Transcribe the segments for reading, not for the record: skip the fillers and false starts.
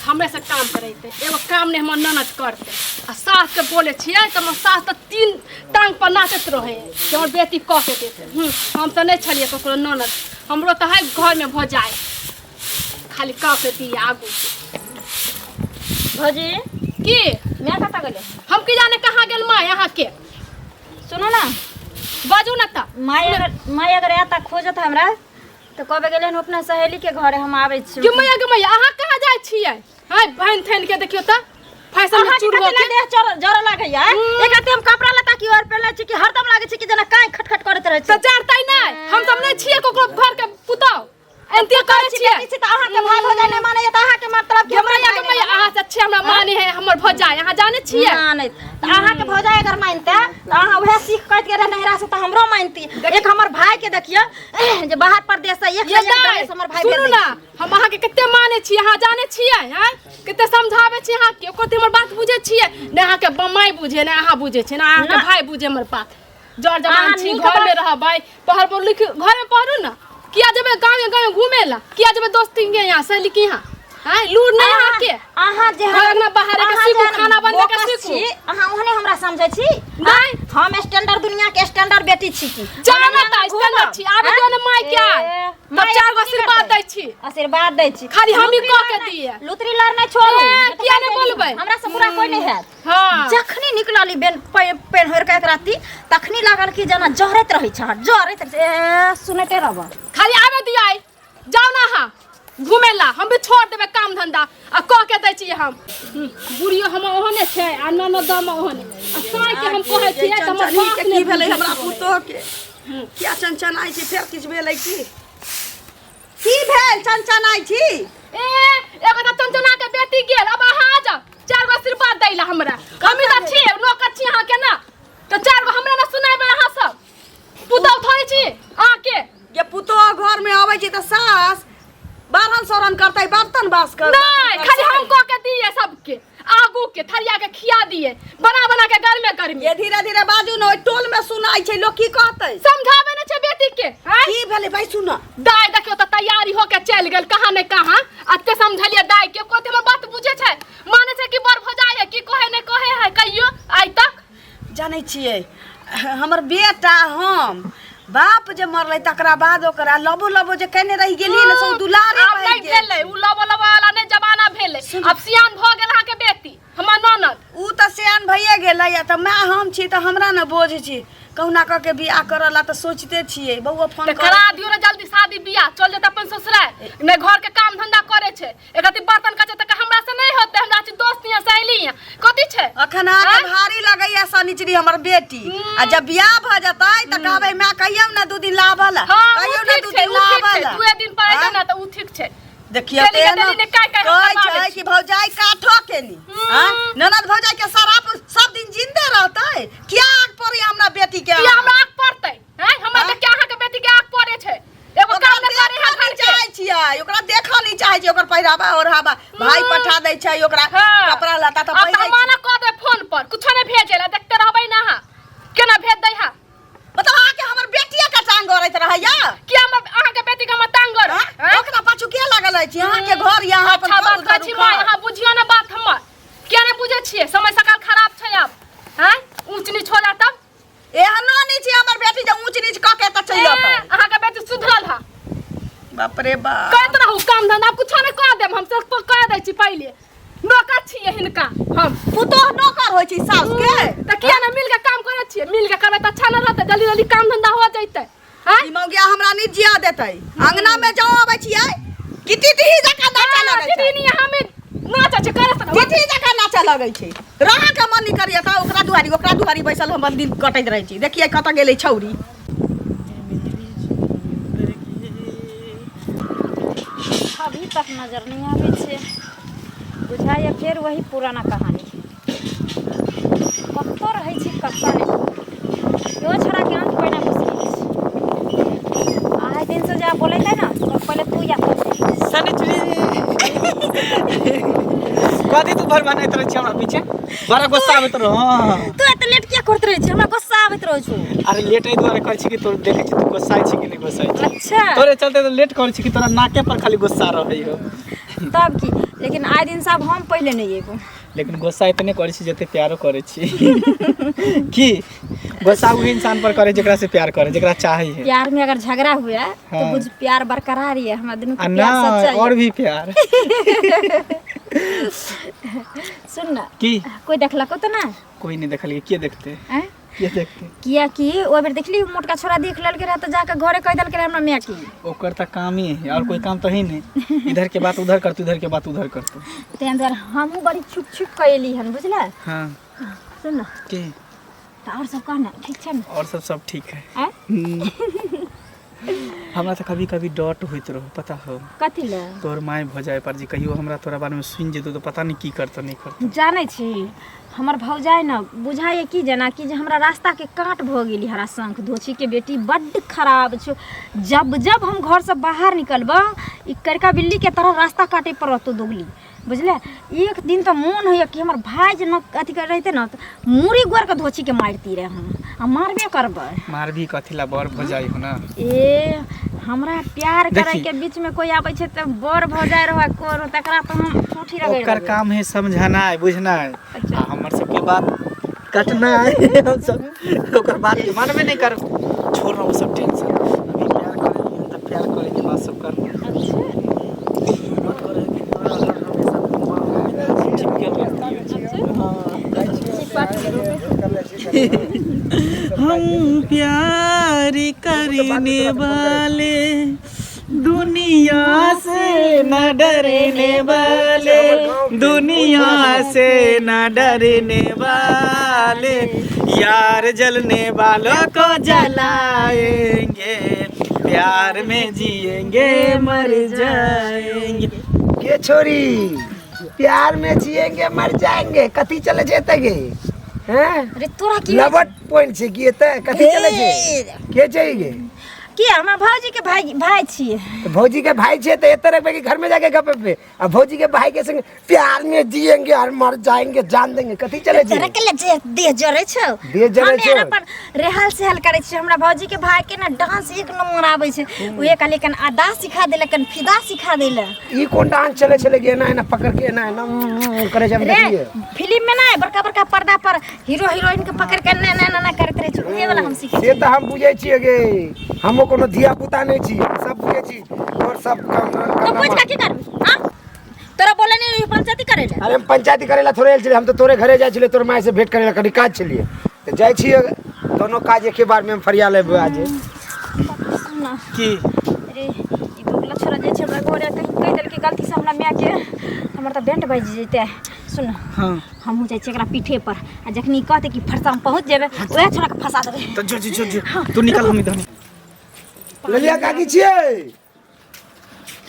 हमें से काम करते एगो काम नहीं हम ननद करते आ सास के बोले छिए तो हम सास तो 3 टांग पर नाचत रहे कि हमर बेटी कह के देते हम तो नहीं छलिए ककरो ननद हमरो तो है घर में भ जाए खाली कह के दिए आगू भौजी की मैं कता गेले हम की जाने कहाँ गेल माँ यहाँ के सुनो ना बाजू ना ता माई अगर आता खोजत हमरा तो कबे गेले हम अपना सहेली के घरे हम आवे छी कि मैया अहाँ कहाँ जाय छियै हाय बहन थैन के देखियो त फैशन में चूर हो के देह जर लागे या एक आते हम कपड़ा लता की और पहले छी कि हरदम लागे छी कि जना काई खटखट करत रहे छी तो जरतै नहीं हम सब नहीं छियै ककरो घर के पुताव एंती करे छियै त अहाँ के भाई भौजाई नहीं माने त अहाँ के मतलब कि मैया अहाँ से अच्छे हमरा माने है हमर भौजाई अहाँ जाने छियै नहीं त अहाँ के भौजाई अगर मानते त अहाँ वह सीख कट के रहने रहा से त हमरो मानती एक हमर भाई के देखियो जे बाहर प्रदेश से एक प्रदेश हमर भाई सुनू ना हम अहाँ के कते माने छी अहाँ जाने छियै हैं कते समझावे छी अहाँ के कोते हमर बात बुझे छियै ने अहाँ के माई बुझे ने अहाँ बुझे छी ना अहाँ के भाई बुझे हमर बात जड़ जवान छी घर में रहबै पढ़ पर लिख घर में पढ़ू ना किया जब गाँव घूमे ला किया जब दोस्ती के यहाँ सहेली के यहाँ हां लूर नहीं आके अहाँ जे घर बाहर के सीखू खाना बनबे के सीखू अहाँ ओहने हमरा समझै छी नहीं हम स्टैंडर्ड दुनिया के स्टैंडर्ड बेटी छी की चलो ना ता स्टैंडर्ड छी आबे तो ने माय के तब 4 गो आशीर्वाद दै छी खाली हम ही कह के दिए लुतरी लड़ नहीं छोड़ू किया नहीं बोलबै हमरा से बुरा कोई नहीं है हां जखनी निकलली बेन पेन होर के राती तखनी लागल कि जना जहरत रही छ जहरत सुनते रहब खाली आवे दियाई जाओ ना हां घुमेला हम भी छोड़ देबे काम धंधा आ कह के दै छी हम बुढ़ियो हम ओहने छै आ ननद दम ओहने आ साई के हम कहै छी त हमर बात की भेलै हमरा पुतो के क्या चंचनाई छी फेर किछ भेलै की भेल चंचनाई छी एगो त चंचना के बेटी गेल अब अहाँ आ जाओ 4 गो आशीर्वाद दैला हमरा कमी त छी नौकर छी अहाँ के ना त 4 गो हमरा ना सुनाइबे अहाँ सब पुतौ थोड़ी छी अहाँ के ये पुतो घर में आबै छी त सास बारन सोरन करतै बर्तन बास कर नहीं खाली हम कह के दिए सबके आगू के थरिया के खिया दिए बना के घर में गर्मी ये धीरे धीरे बाजू न टोल में सुनाई छै लोग की कहतै समझावे न छै बेटी के की भेलै भाई सुन दाई देखियो त तैयारी हो के चल गेल कहां ने कहां अते समझलिए दाई के कोते में बात बुझे छै माने छै कि बर भजाय है की कहे नहीं कहे है कहियो आई तक जानै छियै हमर बेटा हम बाप जे मरलै तकरा बाद ओकरा लबो जे कहने रही गेली न सो दुलारे भई गेलै उ लबो वाला ने जमाना भेलै अब सियान भ गेल अहाँ के बेटी हमर ननद उ त सियान भइए गेलै त मैं हम छी त हमरा न बोझ छी कहुना क के बियाह करला त सोचते छियै बउआ फोन करा दियो रे जल्दी शादी बियाह चल जत अपन ससुराल ने घर के काम धंधा करे छै एकति बर्तन कचे त हमरा से नहीं होते हमरा छी दोस्त या सहेली या कथि छै अखन आके भारी लगैया सनिचरी हमर बेटी आ जब बियाह भ जतै त कहबै मैं कहियो न 2 दिन लाभला कहियो न 2 दिन लाभला 2 दिन पर आइते न त उ ठीक छै देखियो तेन कहै कि भौजाई काठो केली हां ननद भौजाई के शराब सब दिन जिंदे रहतै क्या आग पड़ी हमरा बेटी के क्या हमरा आग पड़तै हैं हमरा त क्या अहाँ के बेटी के आग पड़े छै एगो काम न करे है घर के चाहै छियै ओकरा देखो नहीं चाहै छी ओकर पहिरावा ओढ़ावा भाई पठा दै छै ओकरा कपड़ा लता त पहिरै छै माना क दे फोन पर कुछ नहीं भेजेला देखते रहबै ना हां केना भेज दै हा मतलब आके हमर बेटिया का टांग गरैत रहैया कि हम अहाँ के बेटी के हम टांग गर ओकरा पाछू के लागल है छी अहाँ के घर यहाँ अपन बात कहै छी मां अहाँ बुझियो ना बात हमर के नहीं बुझे छियै समय सकाल खराब छै अब हैं ऊंच नीच हो जा तब एहना नहीं छी हमर बेटी जे ऊंच नीच क के त चल अपन अहाँ के बेटी सुधरल हा बाप रे बाप कहत रहू काम धंधा कुछ नहीं कह देम हम सब कह दै छी पहले नौकर छियै हिनका हम पुतो नौकर होय छी सास के त किया ना मिल के काम करे छियै मिल के करबै त अच्छा न रहतै जल्दी जल्दी काम धंधा हो जइतै हैं ई मौगिया हमरा नहीं जिया देतै अंगना में जाओ आबै छियै किति तिही जका नाचा लगै छै किति नहीं हमें नाचा छै करे त किति जका नाचा लगै छै रहा के मन नहीं करिया त ओकरा दुआरी बैसल हमर दिन कटैत रहै छी देखिए कत गेलै छौरी अभी तक नजर नहीं आवे छे बुझाइए फिर वही पुराना कहानी कतो रहे छी कतो नहीं यो छड़ा के अंत पहिने मुश्किल छै आए दिन से जा बोले थे ना तो पहले तू या सनिचरी कदी तू भर बनाइत रह छी हमरा पीछे बड़ा गुस्सा आबैत रह हां तू एत लेट क्या करत रही छी हमरा गुस्सा आबैत रह छु अरे लेट ए द्वारा कर छी कि तोर देखे छी तू गुस्सा छी कि नहीं गुस्सा छी अच्छा तोरे चलते तो लेट कर छी कि तोरा नाके पर खाली गुस्सा रहै हो तब की लेकिन आइ दिन साहब हम पहले नहीं एगो लेकिन गुस्सा इतने करे छी जते प्यारो करे छी की गुस्सा वो इंसान पर करे जेकरा से प्यार करे जेकरा चाहे है। प्यार में अगर झगड़ा हुआ तो हाँ। कुछ प्यार बरकरार ही है हमारा दोनों का ना प्यार सच्चा और है। भी प्यार सुन ना की कोई देखलको तो ना कोई नहीं देखलिए के देखते हैं? के देखते किया कि ओ बेर देखली मोटका छोरा देख लेल के रह तो जाके घरे कह दल के हमरा मैं की ओकर त काम ही है और कोई काम तो ही नहीं इधर के बात उधर करतू इधर के बात उधर करतू। तें द्वारा हमहू बड़ी छुप छुप कैली हन बुझला। हाँ सुन ना की तो और सब कहना ठीक छै ना और सब ठीक है। हैं? हमरा तो कभी कभी डॉट होइत रहो पता हो कथी ले तोर माय भौजाई पर जी कहियो हमरा तोरा बारे में सुन जेतो तो पता नहीं की करतो नहीं करतो। जानै छी हमर भौजाई न बुझाइए कि जेना कि जे हमरा रास्ता के काट भ गेली हरा शंख दोछी के बेटी बड्ड खराब छो। जब जब हम घर से बाहर निकलबा ई करका बिल्ली के तरह रास्ता काटे पर रहतो दोगली बुझले। एक दिन तो मन होइए कि हमर भाई जे न अथी कर रहते न तो मूरी गोर के धोची के मारती रहे हम आ मारबे करबै मार भी कथिला बर भौजाई हो ना। ए हमरा प्यार करे देखी। के बीच में कोई आबै छै त बर भौजाई रह कोर तकरा तो हम ठूठी रगड़ ओकर काम है समझना है बुझना है अच्छा। आ हमर सबके बात कटना है हम सब ओकर बात के मानबे नहीं कर छोड़ रहा सब टेंशन अभी प्यार करेंगे तो प्यार करेंगे बात सब कर मत करेंगे हमेशा चिपके हम प्यार करने वाले दुनिया से न डरने वाले दुनिया से न डरने वाले यार जलने वालों को जलाएंगे प्यार में जिएंगे मर जाएंगे। के छोरी प्यार में जिएंगे मर जाएंगे कथी चले जेते गे हैं अरे तोरा की लबट पॉइंट से किए त कथी चले जे के जाएंगे कि हमरा भौजी के भाई छिए तो भौजी के भाई छे तो एते रखबे कि घर में जाके गपे पे अब भौजी के भाई के संग प्यार में जिएंगे और मर जाएंगे जान देंगे कथी चले जे तोरा के ले देह जरे छौ देह जरे हम छौ। यार अपन रेहल सहल करे छी हमरा भौजी के भाई के ना डांस एक नंबर आबै छै उहे कहले कन अदा सिखा देले कन फिदा सिखा देले ई कोन डांस चले चले गे ना पकड़ के ना करे जब देखिए फिल्म में ना बड़का बड़का पर्दा पर हीरो हीरोइन के पकड़ के ना करत रहे छै उहे वाला हम सीखे से तो हम बुझे छिए गे हम कोनो धिया पुता नहीं छी सब बुझे छी और सब काम तो पूछ का की करबी हां तोरा बोले नहीं पंचायती करे ले अरे हम पंचायती करेला थोड़े आयल छलिए हम तो तोरे घरे जाय छलिए तोर माय से भेंट करेला कनी काज छलिए तो जाय छिए दोनों काज एक ही बार में हम फरिया लेबे आज ना की अरे ई दुगला छोरा जे छै हमरा घरे कहीं कह देल कि गलती से हमरा माय के हमर त बेंट बाज जेते सुन हां हमहू जाय छी एकरा पीठे पर आ जखनी कहते कि फरसा हम पहुंच जेबे ओए छोरा के फंसा देबे तो जो तू निकल हम इधर ललिया काकी छिए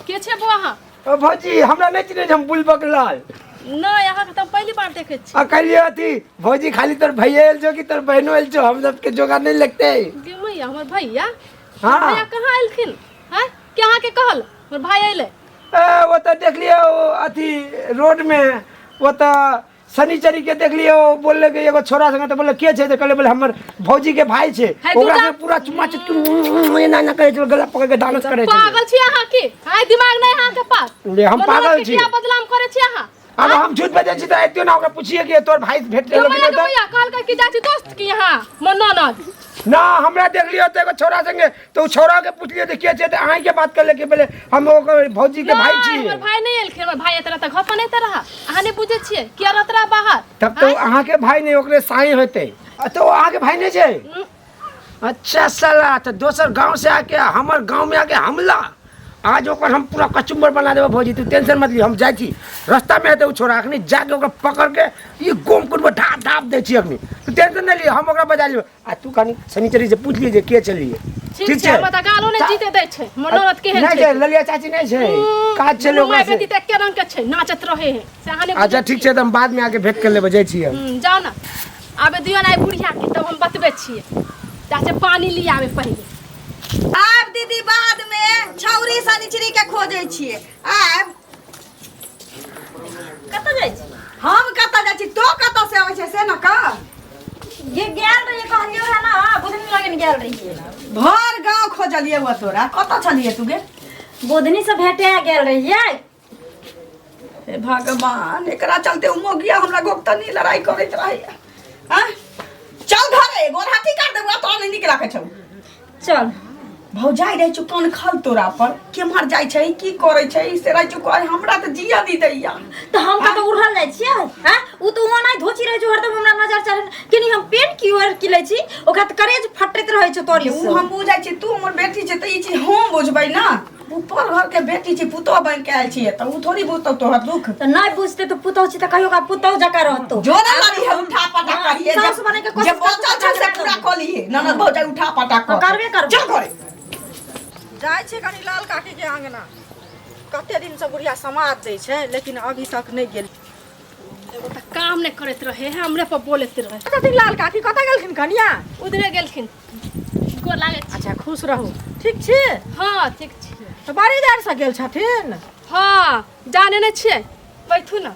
के छे बुआ ओ भौजी हमरा नहीं चिन्हे हम बुलबक लाल नहीं यहाँ के तो पहली बार देखे छी। अकलिए थी भौजी खाली तोर भैया एल जो कि तोर बहनो एल जो हम सब के जोगा नहीं लगते गे मैया हमर भैया हाँ। भैया कहाँ आइलखिन हैं के अहाँ के कहल हमर भाई अइले वो तो देख लियो अथी रोड में वो तो शनिचरी के देख लियो बोलले के एगो छोरा संगे तो बोले के छे तो कहले बोले हमर भौजी के भाई छे है ओकरा दूटा- से पूरा चुम्मा चिटकी ना करे छे गला पकड़ के डांस करे छे पागल छी अहाँ की हाय दिमाग नहीं अहाँ के पास ले हम पागल छी क्या बदनाम करे छी अहाँ अब हम झूठ बजे छी तो एतियो ना ओकरा पूछिए कि तोर भाई भेट के ले मैया तो के मैया कहल कर कि जाची दोस्त की यहाँ मन्ना ना हमरा देख लियो तो एगो छोरा संगे तो उ छोरा के पूछ लियो तो के छे तो आही के बात कर ले के बोले हम ओकर भौजी के भाई छी हमर भाई नहीं आइलखिन हमर भाई एतरा तक घर पर नहीं रहा अहाँ नहीं बुझे छिए किया रहत रहा बाहर तब तो अहाँ के भाई नहीं ओकरे साई होते तो अहाँ के भाई नहीं छे अच्छा साला तो दोसर गांव से आके हमर गांव में आके हमला आज ओकर हम पूरा कचुम्बर बना देबो भौजी तू टेंशन मत ली हम जाय छी रास्ता में तो छोरा अखनी जाके ओकरा पकड़ के ये गोम कुट ढाप ढाप दे छी अखनी तू टेंशन नहीं ली हम ओकरा बजा लियो आ तू कनी शनिचरी से पूछ लीजिए के चलिए ठीक छे मत गालो नहीं जीते दै छे मनोरथ के नहीं छे ललिया चाची नहीं छे काज चले ओकरा से बेटी त एके रंग के छे नाचत रहे है से अहाँ नहीं अच्छा ठीक छे तो हम बाद में आके भेंट कर लेबे जाय छी हम जाओ ना आबे दियो ना बुढ़िया के तब हम बतबे छिए चाचे पानी ली आवे पहले आब दीदी बाद में छौरी शनिचरी के खोजे छिए आब कत जाय छी हम कतऽ जाइ छी तो कतऽ से आबै छै से न कह ये गेल रही कहलियो है ना बुधनी लगन गेल रही भर गांव खोजलिए हुआ तोरा कतऽ छलिए तू गे बुधनी से भेटे गेल रही हे भगवान एकरा चलते उमो गया हमरा गोपतनी लड़ाई करैत रहे हां चल घरे गोरहाटी काट देबो तो नहीं निकला के छौ चल भौजाई रहे छु कोन खल तोरा पर केम्हर जाय छै की करे छै से रहे छु कह हमरा त जिया दी दैया तो हम का तो उड़ल जाय छियै हैं उ तो ओना धोची रहे छ हरदम हमरा नजर चढ़ किनी हम पेन की ओर की लै छी ओकरा त करेज फटैत रहे छ तोरी से हम बुझाय छी तू हमर बेटी छै त ई चीज हम बुझबै ना ऊपर घर के बेटी छी पुतो बन के आइल छी त उ थोड़ी बुझतौ तोहर दुख तो नहीं बुझते तो पुतौ छी त कहियो का पुतौ जका रहतो जो ना लड़ी है उठा पटा करिए सास बने के कोशिश जब बच्चा छै से पूरा क लिए ननद भौजाई उठा पटा कर करबे करबे चल करे जाय छै कनी लाल काकी के आंगना कते दिन से बुढ़िया समाज दै छै लेकिन अभी तक नहीं गेल एगो त काम नहीं करत रहे हमरे पर बोलत रहे कते दिन लाल काकी कतऽ गेलखिन कनिया उधरे गेलखिन गोर लागे छी अच्छा खुश रहू ठीक छी हाँ ठीक छी तो बड़ी देर से गेल छथिन हाँ जाने नहीं छियै बैठू ना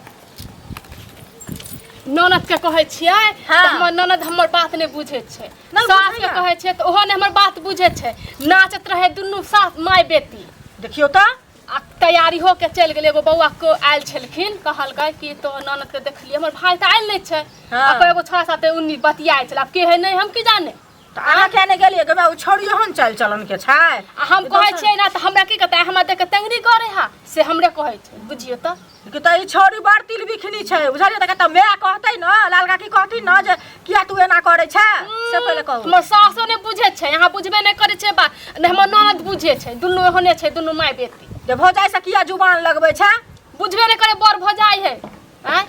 ननद के कहै छियै हाँ। त हमर ननद हमर बात नहीं बुझे छै नहीं सास के बुझैया। कहै छियै त ओहो ने हमर बात बुझे छै नाचत रहे दुनू सास माय बेटी देखियो तो आ तैयारी हो के चल गेल एगो बौआ को आयल छलखिन कहलकै कि तो ननद के देखलिए हमर भाई त आयल नहीं छै हाँ। आ एगो छोरा साथे उन्नी बतियाइ छल अब के है नहीं हम की जाने तो अहाँ क्या नहीं गेलिए गबा उ छोड़ियो हन चल चलन के छै आ हम कहै छियै ना त हमरा की कहतै हमरा देख के तंगरी करे हा से हमरे कहै छै बुझियो त कि त ई छोड़ी बड़ तिल बिखनी छै बुझलिए त कत मैं कहतै न लाल काकी कहती न जे किया तू एना करे छै से पहले कहू हमर सासो ने बुझे छै यहाँ बुझबे नहीं करे छै बात नहीं हमर ननद बुझे छै दुनू एहने छै दुनू माय बेटी जे भौजाई से किया जुबान लगबै छै बुझबे नहीं करे बड़ भजाई है हैं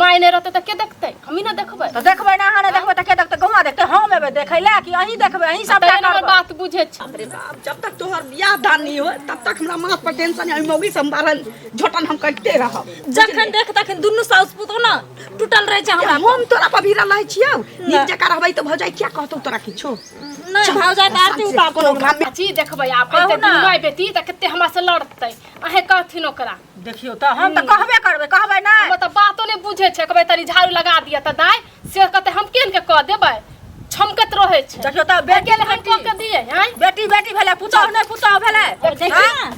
माय नहीं रहते त के देखते हम ही ना देखबै तो देखबै ना अहाँ नहीं देखबै त के देखतै गौवा देखतै हम एबे देखै ले कि अहीं देखबै अहीं सब तैन हमर बात बुझे छै अरे बाप जब तक तोहर बियाह दान नहीं हो तब तक हमरा माथ पर टेंशन है मौगी संभारन झोटन हम करते रहब जखन देख तखन दुनू साउस पुतौ ना टूटल रहे छै हमरा हम तोरा पर भीरा लहै छियौ नीक जका रहबै त भौजाई क्या कहतौ तोरा किछो नहीं भौजाई त आरती उतार कोनो काम में चाची देखबै आप कहू ऐते ना। दुनू माय बेटी त कते हमरा से लड़तै अहे कहथिन ओकरा देखियो त हम त कहबे करबै कहबै ना हम त बातो नहीं बुझे छै कहबै तनी झाड़ू लगा दिया त दाय से कहते हम केन के कह देबै छमकत रहे छै देखियो त बेटी गेल हम कह के दिए हैं बेटी बेटी भेले पुतौह नहीं पुतौह भेले देखियो ना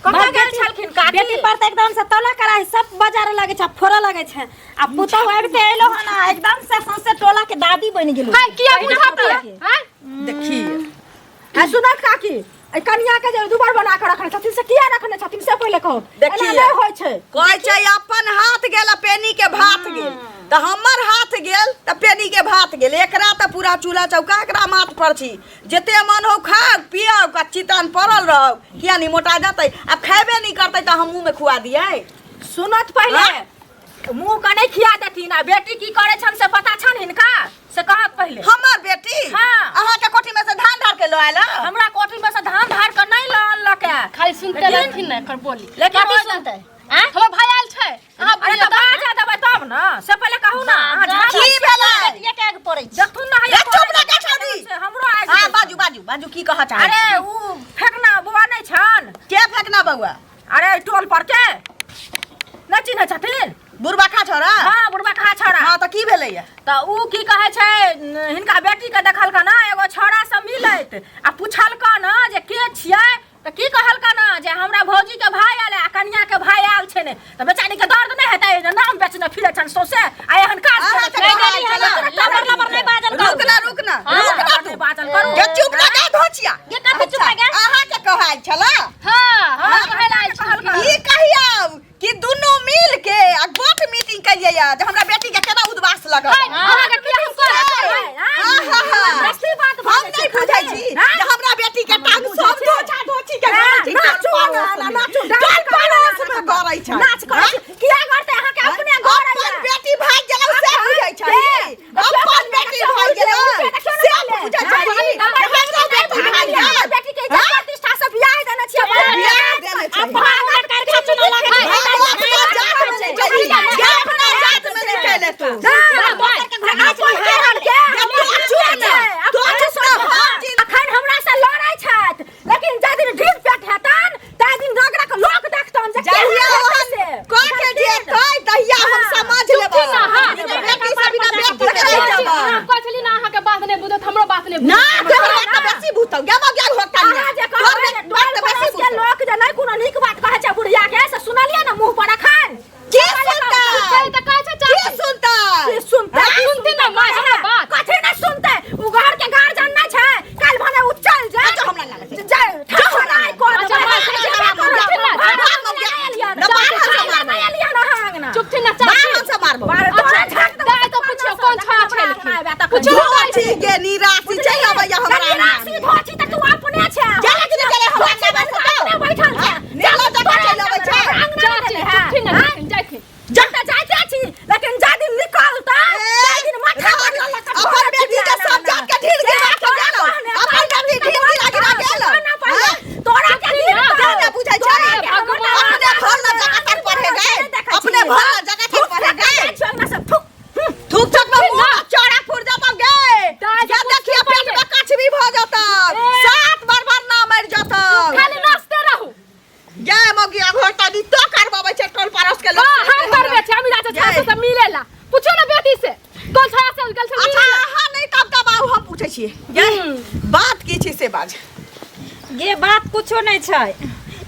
कतऽ गेल छलखिन काकी बेटी पर त एकदम से तोला करा सब बाजार लागे छै फोड़ा लागे छै आ पुतौ आबिते एलो हना एकदम से सौंसे टोला के दादी बनि गेलो हां किया बुझाती है हैं देखिए आ सुनत काकी ए कनिया के जे दुबर बना के रखने छथिन से किया रखने छथिन से पहले कहू देखिए। एना नहीं होय छै कहै छै अपन हाथ गेल आ पेनी के भात गेल त हमर हाथ गेल त पेनी के भात गेल एकरा त पूरा चूल्हा चौका एकरा माथ पर छी जते मन हो खा पियो कच्ची तान पड़ल रहो किया नहीं मोटा जातै अब खेबे नहीं करतै त हम मुंह में खुआ दियै सुनत पहले मुंह का नहीं खिया देथिन आ बेटी की करे छन से पता छन हिनका से कहत पहले हमर बेटी हाँ। अहाँ के कोठी में से धान धार के लो आयल हमरा कोठी में से धान धार के नहीं लान लके खाली सुनते रहथिन ना एकर बोली लेकिन कथी हो सुनते हैं हमर भाई आयल छै अहाँ अरे बुझियो तो बाजा देबै तब ना से पहले कहू ना अहाँ झाड़ की भेलै ये के आगे पड़ै छै देखथुन ना रे चुप रह के छोड़ी से हमरो आ हां बाजू बाजू बाजू की कह चाहे अरे ऊ फेकना बुआ नहीं छन के फेंकना बउआ अरे टोल पर के नहीं चिन्ह छथिन बुढ़बा खा छोरा हाँ बुढ़बा कहा छोड़ा हां त की भेलैया त ऊ की कहे छै हिनका बेटी के देखल का ना एगो छोड़ा से मिलैत आ पूछल का ना जे के छियै त की कहल का ना जे हमरा भौजी के भाई आले आ कन्या के भाई आल छै ने त बेचारी के दर्द नहीं हेतै जे नाम बेचने फिरे छन सोसे आ एहन काज अहाँ के नहीं कहल गेली छला। लबर लबर नहीं बाजल करू। रुकना हाँ, रुकना नहीं तू बाजल करू के चुप लगा धोचिया ये कथी चुप लगा? अहाँ के कहै छला हां हाँ, हां कहल आयल छल ई कहिया कि दुनू मिल के आ गोट मीटिंग करिए या जे हमरा बेटी के केना उद्वास लगल अहाँ के किया हम कहै रस्ती बात हम नहीं बुझै छी जे हमरा बेटी के टांग सब धोछा धोछी के नाचू ना नाचू डाल पारस में गरै छै नाच करै छी। किया करते अहाँ के अपने घर अपन बेटी भाग गेलौ से बुझै छै अपन बेटी भाग गेलौ से बुझै छै हमरा बेटी भाग गेलौ बेटी के इज्जत प्रतिष्ठा से बियाह देने छियै बियाह देने छै अपना कर के चुना लगे अपना जात में निकले तू अखन हमरा से लड़ै छथि लेकिन जा दिन ढील पेट हेतन ता दिन रगड़ा के लोक देखतन जे जहिया ओहन कह के जेतै तहिया हम समझ लेबै बेटी से बिना बेटी के रह जाबा कहली ना अहाँ के बात नहीं बुझत हमरो बात नहीं ना तोहरा त बेसी भूतौ गेमा गेल होता अहाँ जे कहबै तोहर बेसी के लोक जे नहीं कोनो नीक बात कहै छै बुढ़िया के से सुनलिए ना मुंह पर अखन की चुपचाप ना चाची बाहर से मारबो अच्छा दाई तो पूछियो कौन छौड़ा छै लेकिन पूछियो धोची के निराशी चल आबैया हमरा निराशी धोची त तू अपने छै चले कि चले हमरा से बैठल छै नेला जगह चल आबै छै चाची चुपचाप ना जाइथिन जब त जाइते छी लेकिन जा दिन निकलता जा दिन माथा अपन बेटी के सब जात के ढील गिरा के जानो अपन बेटी ढील गिरा गेल तोरा के जाने बुझै छै अपने घर ल जगह पर पढ़े गए अपने घर ल जगह पर पढ़े गए चलना सब थूक थक में चौड़ा फुर जाता गे या देखिए पेट में कछ भी भ जाता 7 बार ना मर जाता खाली नाचते रहू गे मगिया घर तनी तो करबाबै छै टोल पड़ोस के लोग हां हम करबे छै हम जाते छात्र से मिलेला पूछो ना बेटी से कौन छौड़ा से गल से अच्छा हां नहीं तब आउ हम पूछै छियै गे बात की छै से बाज ये बात कुछो नहीं छै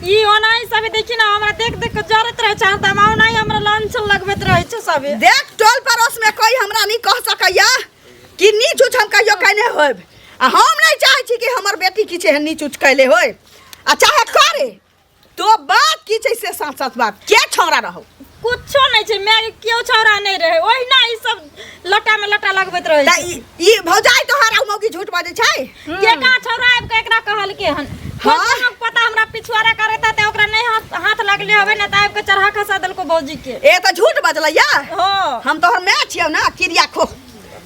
ई ओनाही सब देखि ना हमरा देख देख के जरत रहे छै त हम ओनाही हमरा लांछन लगबैत रहे छै सब देख टोल पड़ोस में कोई हमरा नहीं कह सकैया कि नीच उच हम कहियो कहने होब आ हम नहीं चाहै छी कि हमर बेटी की छै नीच उच कहले होय आ चाहे करे तो बात की छै से साथ साथ बात के छौड़ा रहो कुछो नहीं छै मैं केओ छौड़ा नहीं रहे ओहिना ई सब लटा में लटा लगबैत रहे त छै ई भौजाई तोहरा मौगी झूठ बाजै छै के का छौड़ा आब के एकरा कहल के हन हाँ। हाँ पता हमरा पिछुआरा करे त ओकरा नहीं हाथ लगले हवे ना त आब के चढ़ा खसा देल को भौजी के ए त झूठ बजलैया हो हम तोहर माय छियौ ना क्रिया खो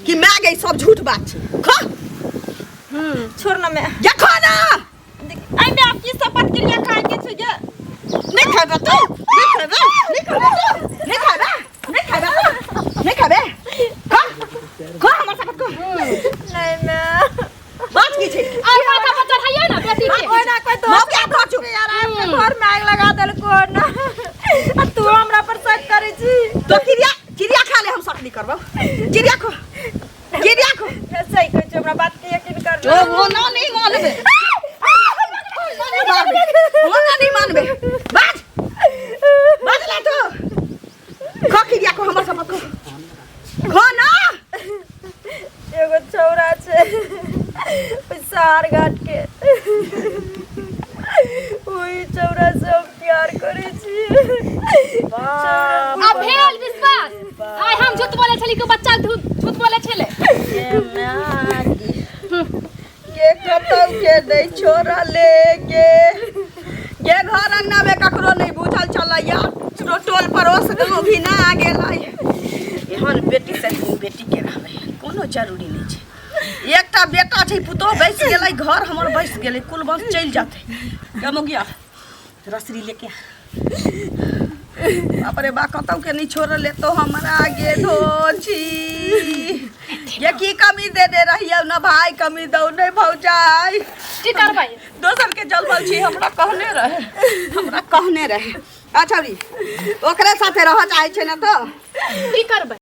कि माय गई सब झूठ बात छै खो छोड़ ना मैं ये खो ना आई में आपकी शपथ क्रिया खाए के छै ये नहीं खाबे तू नहीं खाबे नहीं खाबे नहीं खाबे नहीं खाबे नहीं खाबे खो हमर शपथ खो नहीं मैं बात की छै और माथा पर चढ़ाइए ना बेटी के कोई ना कोई तो मौका खो चुप यार आपके घर में आग लगा देल को ना आ तू हमरा पर शक करे छी तो क्रिया खा ले हम शक नहीं करबो क्रिया खो सही कहै छै हमरा बात के यकीन कर ओ वो ना नहीं मानबे मोना नहीं मानबे बाज ले तो खो क्रिया को हमर शपथ खो ना एगो छौरा छै सार घाट के ओई छौरा से हम प्यार करे छी अब भेल विश्वास आइ हम झूठ बोले छली के बच्चा झूठ बोले छले के कतौ के दे छोरा लेके के घर अंगना में ककरो नहीं बुझल चलैया टोल पड़ोस गाँव भी ना आ गेलै एहन बेटी से बेटी के रहलै कोनो जरूरी नहीं छै एकटा बेटा छै पुतो बैस गेलै घर हमर बैस गेलै कुल बंश चल जाते गमो गया रसरी लेके अपने बा कतौ के नहीं छोड़ ले तो हमरा आगे ढोची ये की कमी दे रही है ना भाई कमी दो नहीं भौजाई की करबै दोसर के जलबल छी हमरा कहने रहे अच्छा री ओकरे साथे रह चाहे छै ना तो की करबै